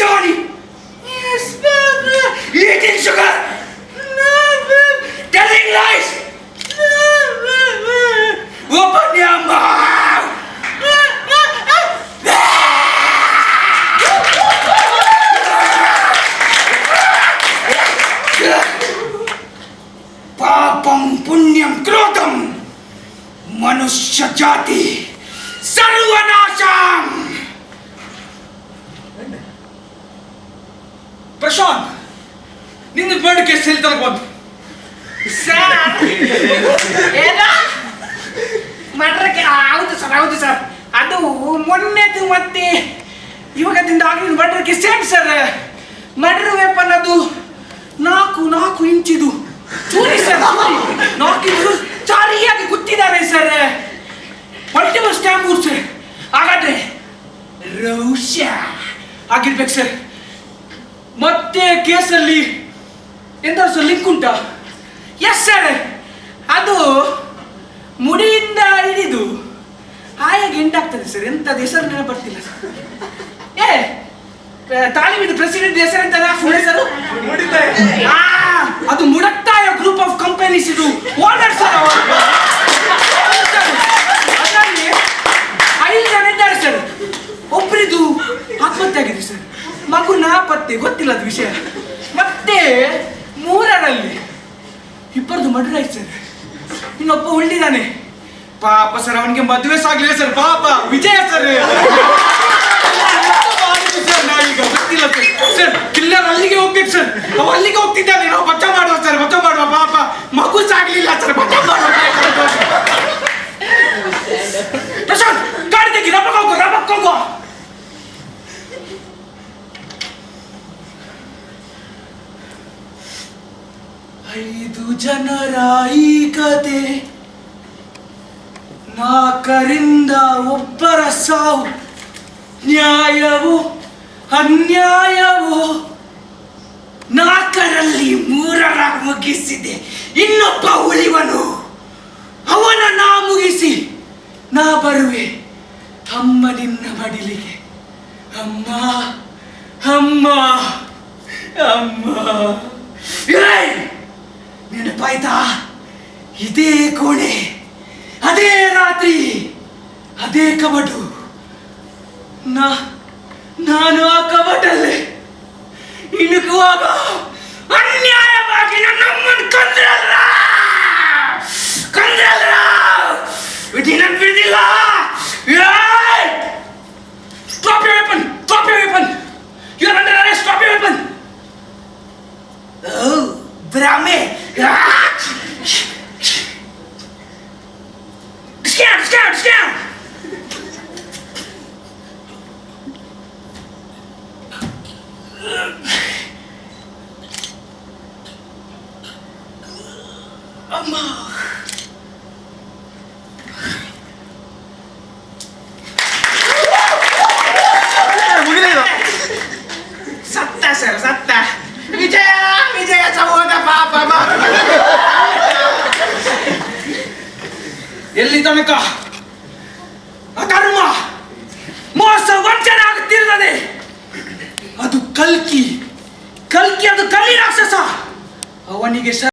Johnny. Yes, Baba. Eating sugar. No, Baba. Telling lies. No, Baba. Open your mouth. Papam punyam krodam. ಮನುಷ್ಯ ಜಾತಿ ಸರ್ವನಾಶಂ. ಪ್ರಶಾಂತ್, ನಿನ್ನ bird case ಎಲ್ಲಿ ತನಕ ಬಂತು? Sir ಮರ್ಡರ್ಗೆ ಹೌದು ಸರ್, ಅದು ಮೊನ್ನೆದು ಮತ್ತೆ ಇವಾಗದಿಂದ ಆಗಿನ ಮರ್ಡರ್ಗೆ ಸೇಮ್ ಸರ್. ಮರ್ಡರ್ ವೆಪನ್ ಅದು 4 ಇಂಚಿದು ಚೂರಿ ಸರ್, 4 ಇಂಚು ಚಾರಿಯಾಗಿ ಗುತ್ತಿದ್ದಾರೆ ಸರ್. Multiple stamp sir. ಹಾಗಾದ್ರೆ ರೌಶ್ಯ ಆಗಿರ್ಬೇಕು ಸರ್. ಮತ್ತೆ ಕೇಸಲ್ಲಿ ಎಂತ ಸರ್ ಲಿಂಕ್ ಉಂಟಾ? ಎಸ್ ಸರ್, ಅದು ಮುಡಿಯಿಂದ ಹಿಡಿದು ಹಾಯಾಗಿ ಎಂಟಾಗ್ತದೆ ಸರ್. ಎಂತದ ಹೆಸರು ನೆನಪು ಬರ್ತಿಲ್ಲ ಸರ್. ತಾಲಿಮಿದ ಪ್ರೆಸಿಡೆಂಟ್ ಹೆಸರೆಂತ ಫುಲ್ ಹೆಸರು? ಅದು ಮುಡಕ್ತಾಯ ಗ್ರೂಪ್ ಆಫ್ ಕಂಪನೀಸ್ ಇದು ಓನರ್ ಸರ್. ಅದರಲ್ಲಿ 5 ಜನ ಇದ್ದಾರೆ ಸರ್. ಒಬ್ಬರಿದು ಆತ್ಮಹತ್ಯೆ ಆಗಿದೆ ಸರ್. ಮಗು ನಾಪತ್ತೆ, ಗೊತ್ತಿಲ್ಲ ಅದು ವಿಷಯ. ಮತ್ತೆ 3ರಲ್ಲಿ 2 ಮರ್ಡರ್ ಆಯ್ತು ಸರ್. ಇನ್ನೊಬ್ಬ ಉಳಿದಿದ್ದಾನೆ ಪಾಪ ಸರ್. ಅವನಿಗೆ ಮದುವೆ ಸಾಗ್ಲಿಲ್ಲ ಸರ್. ಪಾಪ ವಿಜಯ ಸರ್. ನಾವೀಗ ಗೊತ್ತಿಲ್ಲ ಸರ್. ಕಿಲ್ಲರ್ ಅಲ್ಲಿಗೆ ಹೋಗ್ಬೇಕು ಸರ್. ಅವ ಅಲ್ಲಿಗೆ ಹೋಗ್ತಿದ್ದಾನೆ. ನಾವು ಬಚಾವ್ ಮಾಡುವ ಸರ್, ಬಚಾವ್ ಮಾಡುವ. ಪಾಪ ಮಗು ಸಾಗ್ಲಿಲ್ಲ ಸರ್, ಬಚಾವ್ ಮಾಡುವ. ಪ್ರಶಾಂತ್, ಗಾಡಿ ತೆಗಿ, ರಬ್ಬಕ್ ಹೋಗು. 5 ಜನರ ಈ ಕತೆ, 4ರಿಂದ 1 ಸಾವು. ನ್ಯಾಯವು ಅನ್ಯಾಯವು 4ರಲ್ಲಿ 3 ಮುಗಿಸಿದೆ. ಇನ್ನೊಬ್ಬ ಉಳಿವನು, ಅವನ ನಾ ಮುಗಿಸಿ ನಾ ಬರುವೆ ಅಮ್ಮ ನಿನ್ನ ಮಡಿಲಿಗೆ. ಅಮ್ಮ ಅಮ್ಮ ಅಮ್ಮ. ನೆನಪಾಯ್ತಾ? ಇದೇ ಕೋಣೆ, ಅದೇ ರಾತ್ರಿ, ಅದೇ ಕಬಟು. ನಾನು ಆ ಕಬಟಲ್ಲಿ ಇಣುಕುವಾಗ ಅನ್ಯಾಯವಾಗಿ ನನ್ನಮ್ಮನ್ನು ಕೊಂದ್ರಲ್ಲ. ವಿಧಿ ನನ್ ಬಿಡಿಲ್ಲ. Drop your weapon. You are under arrest. Drop your weapon. Oh, Brahme. Scan. ಅಮ್ಮ. ಸತ್ತ. ವಿಜಯ ಸಮೂಹದ ಪಾಪ. ಎಲ್ಲಿ ತನಕ ಅಧರ್ಮ ಮೋಸ ವಂಚನೆ ಆಗುತ್ತಿರುತ್ತದೆ? ಅದು ಕಲ್ಕಿ, ಅದು ಕಲಿ ರಾಕ್ಷಸ. ಅವನಿಗೆ